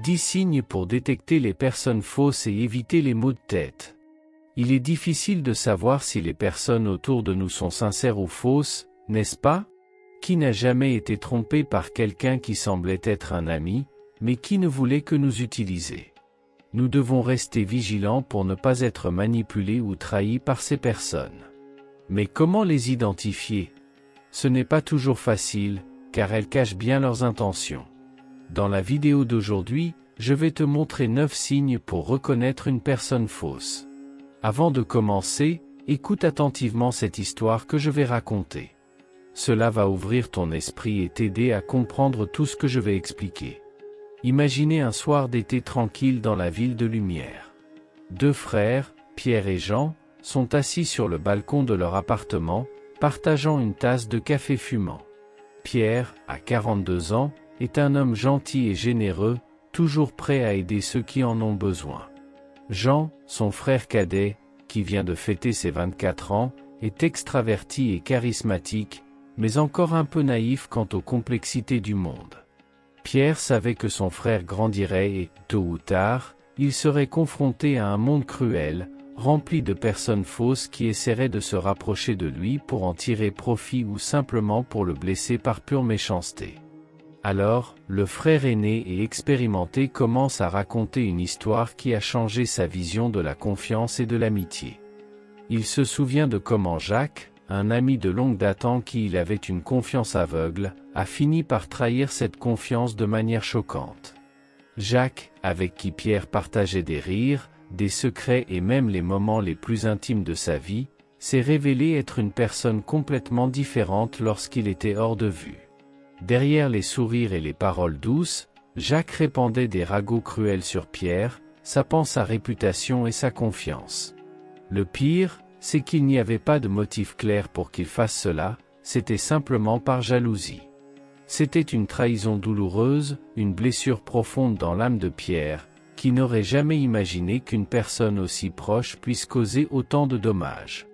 10 signes pour détecter les personnes fausses et éviter les maux de tête. Il est difficile de savoir si les personnes autour de nous sont sincères ou fausses, n'est-ce pas? Qui n'a jamais été trompé par quelqu'un qui semblait être un ami, mais qui ne voulait que nous utiliser? Nous devons rester vigilants pour ne pas être manipulés ou trahis par ces personnes. Mais comment les identifier? Ce n'est pas toujours facile, car elles cachent bien leurs intentions. Dans la vidéo d'aujourd'hui, je vais te montrer 9 signes pour reconnaître une personne fausse. Avant de commencer, écoute attentivement cette histoire que je vais raconter. Cela va ouvrir ton esprit et t'aider à comprendre tout ce que je vais expliquer. Imaginez un soir d'été tranquille dans la ville de lumière. 2 frères, Pierre et Jean, sont assis sur le balcon de leur appartement, partageant une tasse de café fumant. Pierre, à 42 ans, est un homme gentil et généreux, toujours prêt à aider ceux qui en ont besoin. Jean, son frère cadet, qui vient de fêter ses 24 ans, est extraverti et charismatique, mais encore un peu naïf quant aux complexités du monde. Pierre savait que son frère grandirait et, tôt ou tard, il serait confronté à un monde cruel, rempli de personnes fausses qui essaieraient de se rapprocher de lui pour en tirer profit ou simplement pour le blesser par pure méchanceté. Alors, le frère aîné et expérimenté commence à raconter une histoire qui a changé sa vision de la confiance et de l'amitié. Il se souvient de comment Jacques, un ami de longue date en qui il avait une confiance aveugle, a fini par trahir cette confiance de manière choquante. Jacques, avec qui Pierre partageait des rires, des secrets et même les moments les plus intimes de sa vie, s'est révélé être une personne complètement différente lorsqu'il était hors de vue. Derrière les sourires et les paroles douces, Jacques répandait des ragots cruels sur Pierre, sapant sa réputation et sa confiance. Le pire, c'est qu'il n'y avait pas de motif clair pour qu'il fasse cela, c'était simplement par jalousie. C'était une trahison douloureuse, une blessure profonde dans l'âme de Pierre, qui n'aurait jamais imaginé qu'une personne aussi proche puisse causer autant de dommages.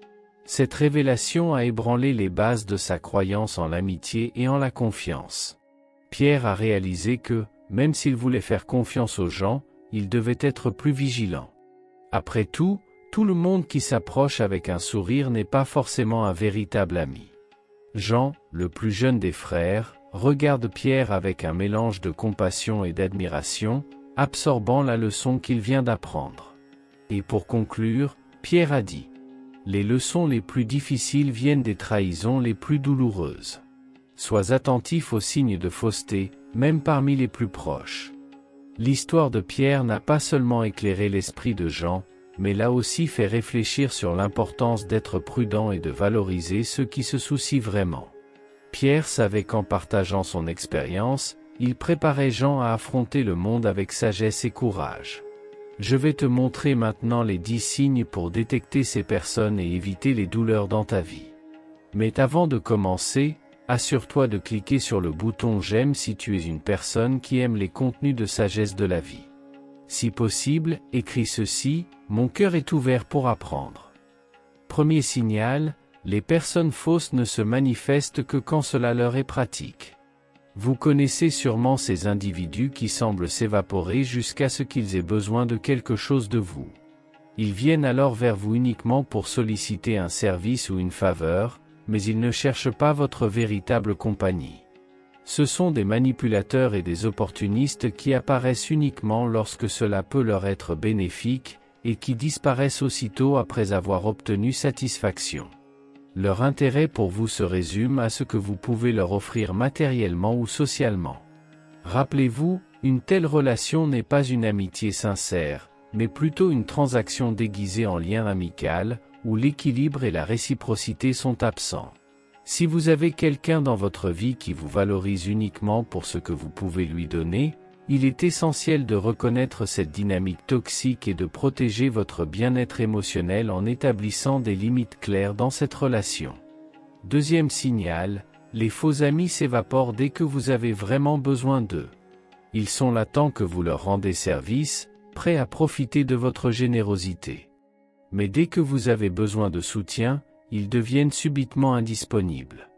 Cette révélation a ébranlé les bases de sa croyance en l'amitié et en la confiance. Pierre a réalisé que, même s'il voulait faire confiance aux gens, il devait être plus vigilant. Après tout le monde qui s'approche avec un sourire n'est pas forcément un véritable ami. Jean, le plus jeune des frères, regarde Pierre avec un mélange de compassion et d'admiration, absorbant la leçon qu'il vient d'apprendre. Et pour conclure, Pierre a dit: les leçons les plus difficiles viennent des trahisons les plus douloureuses. Sois attentif aux signes de fausseté, même parmi les plus proches. L'histoire de Pierre n'a pas seulement éclairé l'esprit de Jean, mais l'a aussi fait réfléchir sur l'importance d'être prudent et de valoriser ceux qui se soucient vraiment. Pierre savait qu'en partageant son expérience, il préparait Jean à affronter le monde avec sagesse et courage. Je vais te montrer maintenant les 10 signes pour détecter ces personnes et éviter les douleurs dans ta vie. Mais avant de commencer, assure-toi de cliquer sur le bouton j'aime si tu es une personne qui aime les contenus de sagesse de la vie. Si possible, écris ceci: mon cœur est ouvert pour apprendre. Premier signal, les personnes fausses ne se manifestent que quand cela leur est pratique. Vous connaissez sûrement ces individus qui semblent s'évaporer jusqu'à ce qu'ils aient besoin de quelque chose de vous. Ils viennent alors vers vous uniquement pour solliciter un service ou une faveur, mais ils ne cherchent pas votre véritable compagnie. Ce sont des manipulateurs et des opportunistes qui apparaissent uniquement lorsque cela peut leur être bénéfique, et qui disparaissent aussitôt après avoir obtenu satisfaction. Leur intérêt pour vous se résume à ce que vous pouvez leur offrir matériellement ou socialement. Rappelez-vous, une telle relation n'est pas une amitié sincère, mais plutôt une transaction déguisée en lien amical, où l'équilibre et la réciprocité sont absents. Si vous avez quelqu'un dans votre vie qui vous valorise uniquement pour ce que vous pouvez lui donner, il est essentiel de reconnaître cette dynamique toxique et de protéger votre bien-être émotionnel en établissant des limites claires dans cette relation. Deuxième signal, les faux amis s'évaporent dès que vous avez vraiment besoin d'eux. Ils sont là tant que vous leur rendez service, prêts à profiter de votre générosité. Mais dès que vous avez besoin de soutien, ils deviennent subitement indisponibles.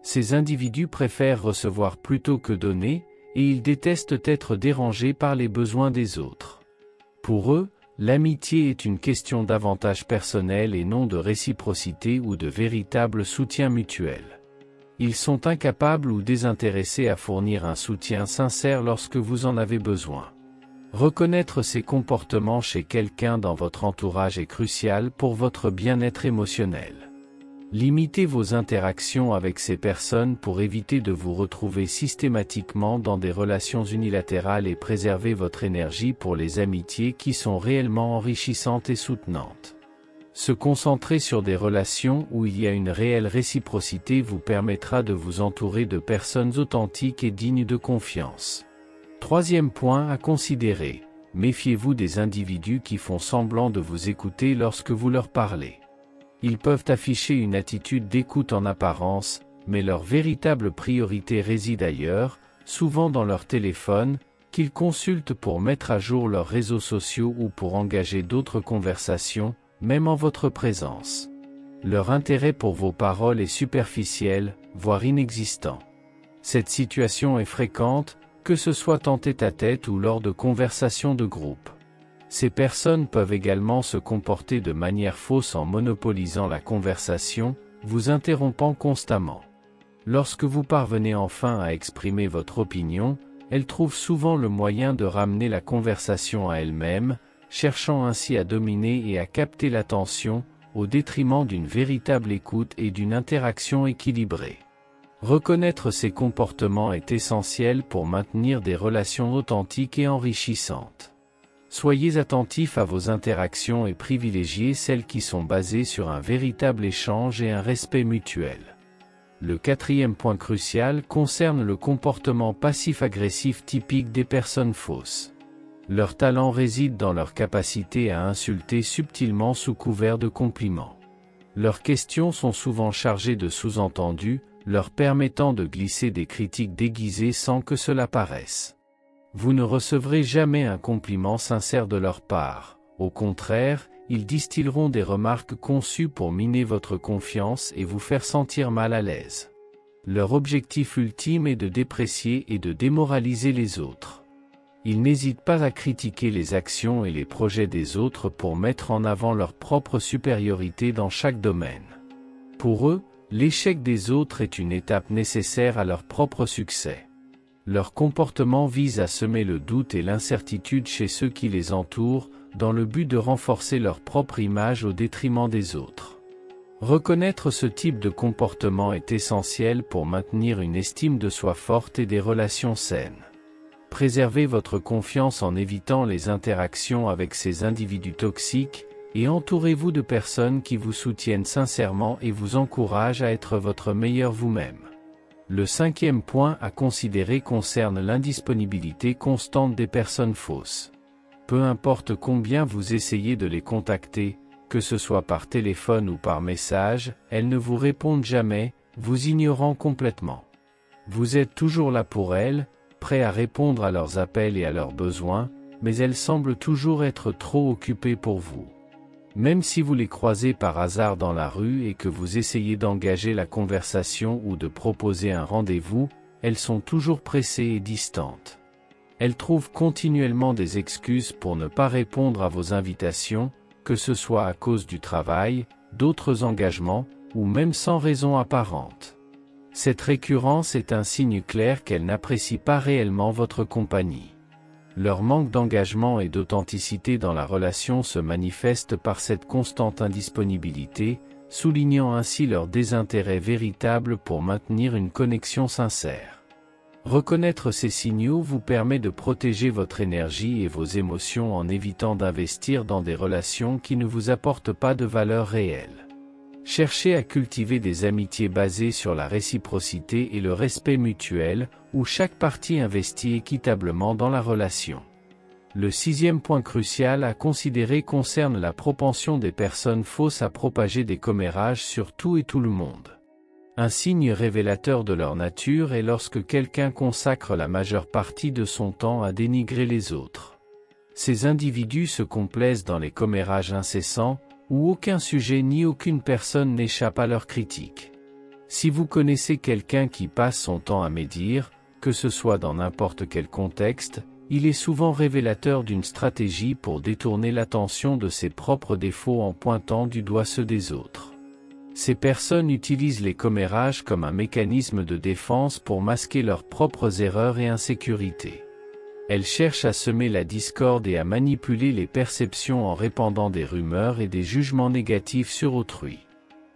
Ces individus préfèrent recevoir plutôt que donner, et ils détestent être dérangés par les besoins des autres. Pour eux, l'amitié est une question d'avantage personnel et non de réciprocité ou de véritable soutien mutuel. Ils sont incapables ou désintéressés à fournir un soutien sincère lorsque vous en avez besoin. Reconnaître ces comportements chez quelqu'un dans votre entourage est crucial pour votre bien-être émotionnel. Limitez vos interactions avec ces personnes pour éviter de vous retrouver systématiquement dans des relations unilatérales et préserver votre énergie pour les amitiés qui sont réellement enrichissantes et soutenantes. Se concentrer sur des relations où il y a une réelle réciprocité vous permettra de vous entourer de personnes authentiques et dignes de confiance. Troisième point à considérer, méfiez-vous des individus qui font semblant de vous écouter lorsque vous leur parlez. Ils peuvent afficher une attitude d'écoute en apparence, mais leur véritable priorité réside ailleurs, souvent dans leur téléphone, qu'ils consultent pour mettre à jour leurs réseaux sociaux ou pour engager d'autres conversations, même en votre présence. Leur intérêt pour vos paroles est superficiel, voire inexistant. Cette situation est fréquente, que ce soit en tête-à-tête ou lors de conversations de groupe. Ces personnes peuvent également se comporter de manière fausse en monopolisant la conversation, vous interrompant constamment. Lorsque vous parvenez enfin à exprimer votre opinion, elles trouvent souvent le moyen de ramener la conversation à elles-mêmes, cherchant ainsi à dominer et à capter l'attention, au détriment d'une véritable écoute et d'une interaction équilibrée. Reconnaître ces comportements est essentiel pour maintenir des relations authentiques et enrichissantes. Soyez attentifs à vos interactions et privilégiez celles qui sont basées sur un véritable échange et un respect mutuel. Le quatrième point crucial concerne le comportement passif-agressif typique des personnes fausses. Leur talent réside dans leur capacité à insulter subtilement sous couvert de compliments. Leurs questions sont souvent chargées de sous-entendus, leur permettant de glisser des critiques déguisées sans que cela paraisse. Vous ne recevrez jamais un compliment sincère de leur part, au contraire, ils distilleront des remarques conçues pour miner votre confiance et vous faire sentir mal à l'aise. Leur objectif ultime est de déprécier et de démoraliser les autres. Ils n'hésitent pas à critiquer les actions et les projets des autres pour mettre en avant leur propre supériorité dans chaque domaine. Pour eux, l'échec des autres est une étape nécessaire à leur propre succès. Leur comportement vise à semer le doute et l'incertitude chez ceux qui les entourent, dans le but de renforcer leur propre image au détriment des autres. Reconnaître ce type de comportement est essentiel pour maintenir une estime de soi forte et des relations saines. Préservez votre confiance en évitant les interactions avec ces individus toxiques, et entourez-vous de personnes qui vous soutiennent sincèrement et vous encouragent à être votre meilleur vous-même. Le cinquième point à considérer concerne l'indisponibilité constante des personnes fausses. Peu importe combien vous essayez de les contacter, que ce soit par téléphone ou par message, elles ne vous répondent jamais, vous ignorant complètement. Vous êtes toujours là pour elles, prêt à répondre à leurs appels et à leurs besoins, mais elles semblent toujours être trop occupées pour vous. Même si vous les croisez par hasard dans la rue et que vous essayez d'engager la conversation ou de proposer un rendez-vous, elles sont toujours pressées et distantes. Elles trouvent continuellement des excuses pour ne pas répondre à vos invitations, que ce soit à cause du travail, d'autres engagements, ou même sans raison apparente. Cette récurrence est un signe clair qu'elles n'apprécient pas réellement votre compagnie. Leur manque d'engagement et d'authenticité dans la relation se manifeste par cette constante indisponibilité, soulignant ainsi leur désintérêt véritable pour maintenir une connexion sincère. Reconnaître ces signaux vous permet de protéger votre énergie et vos émotions en évitant d'investir dans des relations qui ne vous apportent pas de valeur réelle. Cherchez à cultiver des amitiés basées sur la réciprocité et le respect mutuel, où chaque partie investit équitablement dans la relation. Le sixième point crucial à considérer concerne la propension des personnes fausses à propager des commérages sur tout et tout le monde. Un signe révélateur de leur nature est lorsque quelqu'un consacre la majeure partie de son temps à dénigrer les autres. Ces individus se complaisent dans les commérages incessants, où aucun sujet ni aucune personne n'échappe à leurs critiques. Si vous connaissez quelqu'un qui passe son temps à médire, que ce soit dans n'importe quel contexte, il est souvent révélateur d'une stratégie pour détourner l'attention de ses propres défauts en pointant du doigt ceux des autres. Ces personnes utilisent les commérages comme un mécanisme de défense pour masquer leurs propres erreurs et insécurités. Elles cherchent à semer la discorde et à manipuler les perceptions en répandant des rumeurs et des jugements négatifs sur autrui.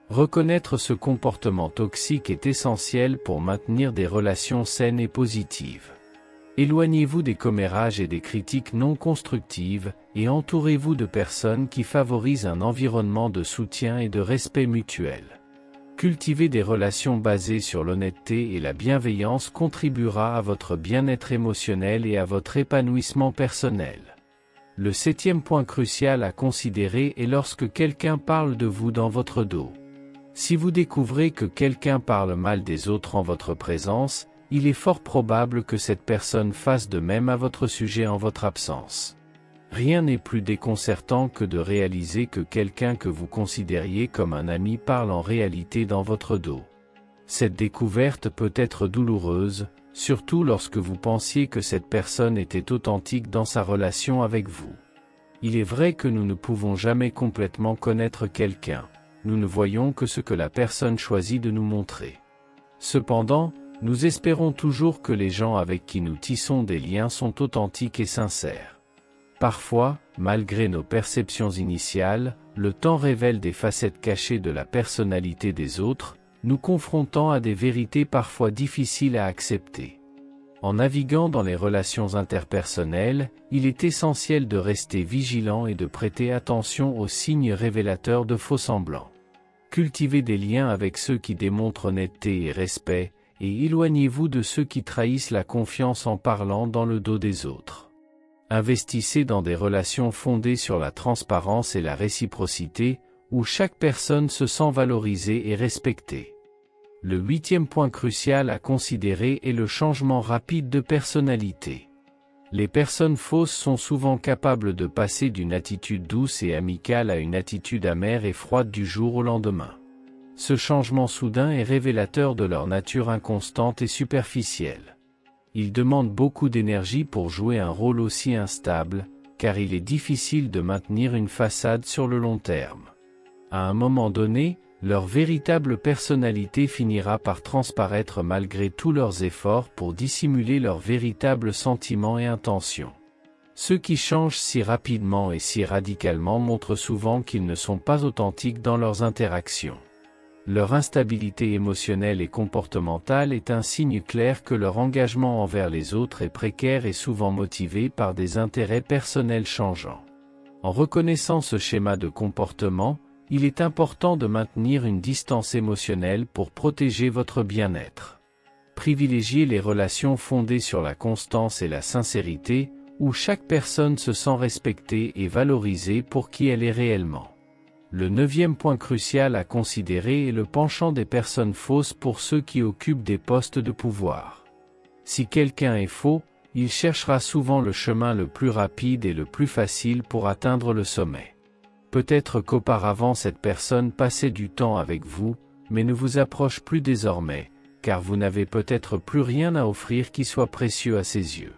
Reconnaître ce comportement toxique est essentiel pour maintenir des relations saines et positives. Éloignez-vous des commérages et des critiques non constructives, et entourez-vous de personnes qui favorisent un environnement de soutien et de respect mutuel. Cultiver des relations basées sur l'honnêteté et la bienveillance contribuera à votre bien-être émotionnel et à votre épanouissement personnel. Le 7e point crucial à considérer est lorsque quelqu'un parle de vous dans votre dos. Si vous découvrez que quelqu'un parle mal des autres en votre présence, il est fort probable que cette personne fasse de même à votre sujet en votre absence. Rien n'est plus déconcertant que de réaliser que quelqu'un que vous considériez comme un ami parle en réalité dans votre dos. Cette découverte peut être douloureuse, surtout lorsque vous pensiez que cette personne était authentique dans sa relation avec vous. Il est vrai que nous ne pouvons jamais complètement connaître quelqu'un, nous ne voyons que ce que la personne choisit de nous montrer. Cependant, nous espérons toujours que les gens avec qui nous tissons des liens sont authentiques et sincères. Parfois, malgré nos perceptions initiales, le temps révèle des facettes cachées de la personnalité des autres, nous confrontant à des vérités parfois difficiles à accepter. En naviguant dans les relations interpersonnelles, il est essentiel de rester vigilant et de prêter attention aux signes révélateurs de faux-semblants. Cultivez des liens avec ceux qui démontrent honnêteté et respect, et éloignez-vous de ceux qui trahissent la confiance en parlant dans le dos des autres. Investissez dans des relations fondées sur la transparence et la réciprocité, où chaque personne se sent valorisée et respectée. Le 8e point crucial à considérer est le changement rapide de personnalité. Les personnes fausses sont souvent capables de passer d'une attitude douce et amicale à une attitude amère et froide du jour au lendemain. Ce changement soudain est révélateur de leur nature inconstante et superficielle. Ils demandent beaucoup d'énergie pour jouer un rôle aussi instable, car il est difficile de maintenir une façade sur le long terme. À un moment donné, leur véritable personnalité finira par transparaître malgré tous leurs efforts pour dissimuler leurs véritables sentiments et intentions. Ceux qui changent si rapidement et si radicalement montrent souvent qu'ils ne sont pas authentiques dans leurs interactions. Leur instabilité émotionnelle et comportementale est un signe clair que leur engagement envers les autres est précaire et souvent motivé par des intérêts personnels changeants. En reconnaissant ce schéma de comportement, il est important de maintenir une distance émotionnelle pour protéger votre bien-être. Privilégiez les relations fondées sur la constance et la sincérité, où chaque personne se sent respectée et valorisée pour qui elle est réellement. Le 9e point crucial à considérer est le penchant des personnes fausses pour ceux qui occupent des postes de pouvoir. Si quelqu'un est faux, il cherchera souvent le chemin le plus rapide et le plus facile pour atteindre le sommet. Peut-être qu'auparavant cette personne passait du temps avec vous, mais ne vous approche plus désormais, car vous n'avez peut-être plus rien à offrir qui soit précieux à ses yeux.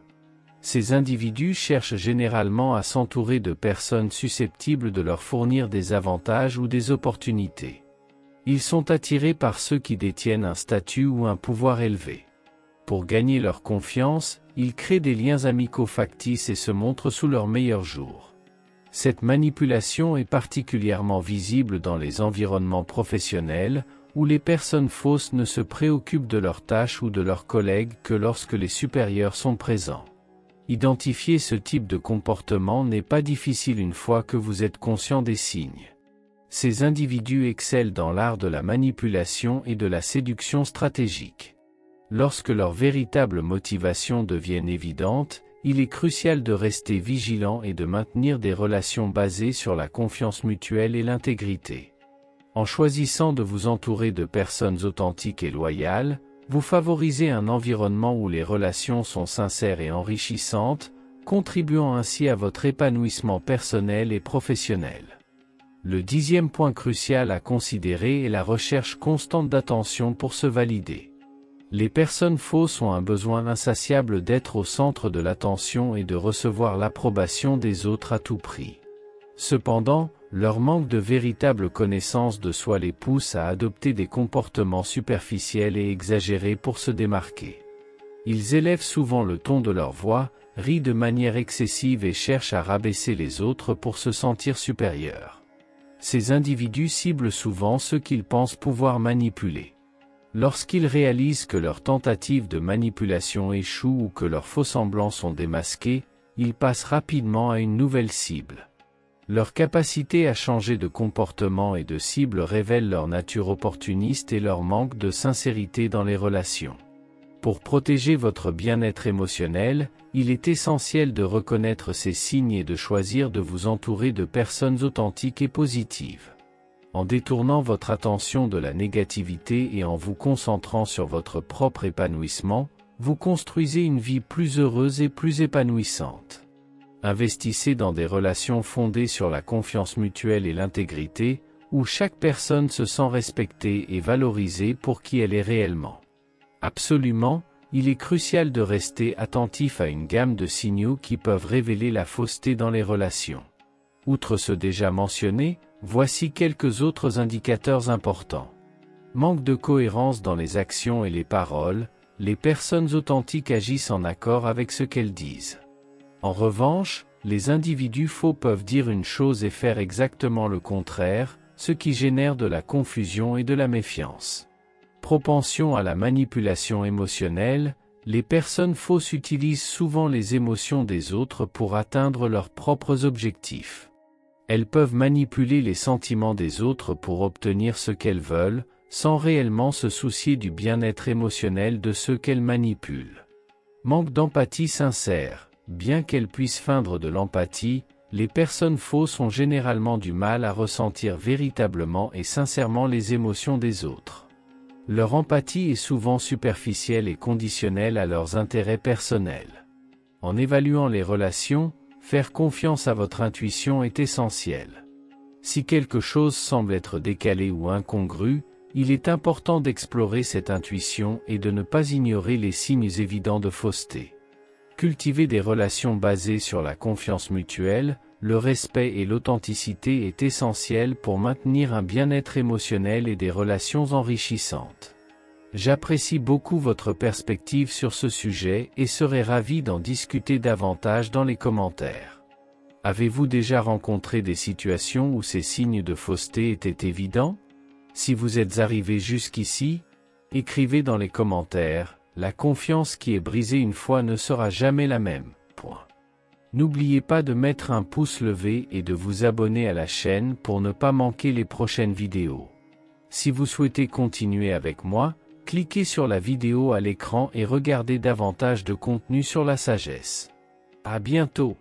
Ces individus cherchent généralement à s'entourer de personnes susceptibles de leur fournir des avantages ou des opportunités. Ils sont attirés par ceux qui détiennent un statut ou un pouvoir élevé. Pour gagner leur confiance, ils créent des liens amicaux factices et se montrent sous leur meilleur jour. Cette manipulation est particulièrement visible dans les environnements professionnels, où les personnes fausses ne se préoccupent de leurs tâches ou de leurs collègues que lorsque les supérieurs sont présents. Identifier ce type de comportement n'est pas difficile une fois que vous êtes conscient des signes. Ces individus excellent dans l'art de la manipulation et de la séduction stratégique. Lorsque leurs véritables motivations deviennent évidentes, il est crucial de rester vigilant et de maintenir des relations basées sur la confiance mutuelle et l'intégrité. En choisissant de vous entourer de personnes authentiques et loyales, vous favorisez un environnement où les relations sont sincères et enrichissantes, contribuant ainsi à votre épanouissement personnel et professionnel. Le 10e point crucial à considérer est la recherche constante d'attention pour se valider. Les personnes fausses ont un besoin insatiable d'être au centre de l'attention et de recevoir l'approbation des autres à tout prix. Cependant, leur manque de véritable connaissance de soi les pousse à adopter des comportements superficiels et exagérés pour se démarquer. Ils élèvent souvent le ton de leur voix, rient de manière excessive et cherchent à rabaisser les autres pour se sentir supérieurs. Ces individus ciblent souvent ceux qu'ils pensent pouvoir manipuler. Lorsqu'ils réalisent que leurs tentatives de manipulation échouent ou que leurs faux-semblants sont démasqués, ils passent rapidement à une nouvelle cible. Leur capacité à changer de comportement et de cible révèle leur nature opportuniste et leur manque de sincérité dans les relations. Pour protéger votre bien-être émotionnel, il est essentiel de reconnaître ces signes et de choisir de vous entourer de personnes authentiques et positives. En détournant votre attention de la négativité et en vous concentrant sur votre propre épanouissement, vous construisez une vie plus heureuse et plus épanouissante. Investissez dans des relations fondées sur la confiance mutuelle et l'intégrité, où chaque personne se sent respectée et valorisée pour qui elle est réellement. Absolument, il est crucial de rester attentif à une gamme de signaux qui peuvent révéler la fausseté dans les relations. Outre ceux déjà mentionnés, voici quelques autres indicateurs importants. Manque de cohérence dans les actions et les paroles, les personnes authentiques agissent en accord avec ce qu'elles disent. En revanche, les individus faux peuvent dire une chose et faire exactement le contraire, ce qui génère de la confusion et de la méfiance. Propension à la manipulation émotionnelle, les personnes fausses utilisent souvent les émotions des autres pour atteindre leurs propres objectifs. Elles peuvent manipuler les sentiments des autres pour obtenir ce qu'elles veulent, sans réellement se soucier du bien-être émotionnel de ceux qu'elles manipulent. Manque d'empathie sincère. Bien qu'elles puissent feindre de l'empathie, les personnes fausses ont généralement du mal à ressentir véritablement et sincèrement les émotions des autres. Leur empathie est souvent superficielle et conditionnelle à leurs intérêts personnels. En évaluant les relations, faire confiance à votre intuition est essentiel. Si quelque chose semble être décalé ou incongru, il est important d'explorer cette intuition et de ne pas ignorer les signes évidents de fausseté. Cultiver des relations basées sur la confiance mutuelle, le respect et l'authenticité est essentiel pour maintenir un bien-être émotionnel et des relations enrichissantes. J'apprécie beaucoup votre perspective sur ce sujet et serai ravi d'en discuter davantage dans les commentaires. Avez-vous déjà rencontré des situations où ces signes de fausseté étaient évidents? Si vous êtes arrivé jusqu'ici, écrivez dans les commentaires. La confiance qui est brisée une fois ne sera jamais la même. N'oubliez pas de mettre un pouce levé et de vous abonner à la chaîne pour ne pas manquer les prochaines vidéos. Si vous souhaitez continuer avec moi, cliquez sur la vidéo à l'écran et regardez davantage de contenu sur la sagesse. À bientôt.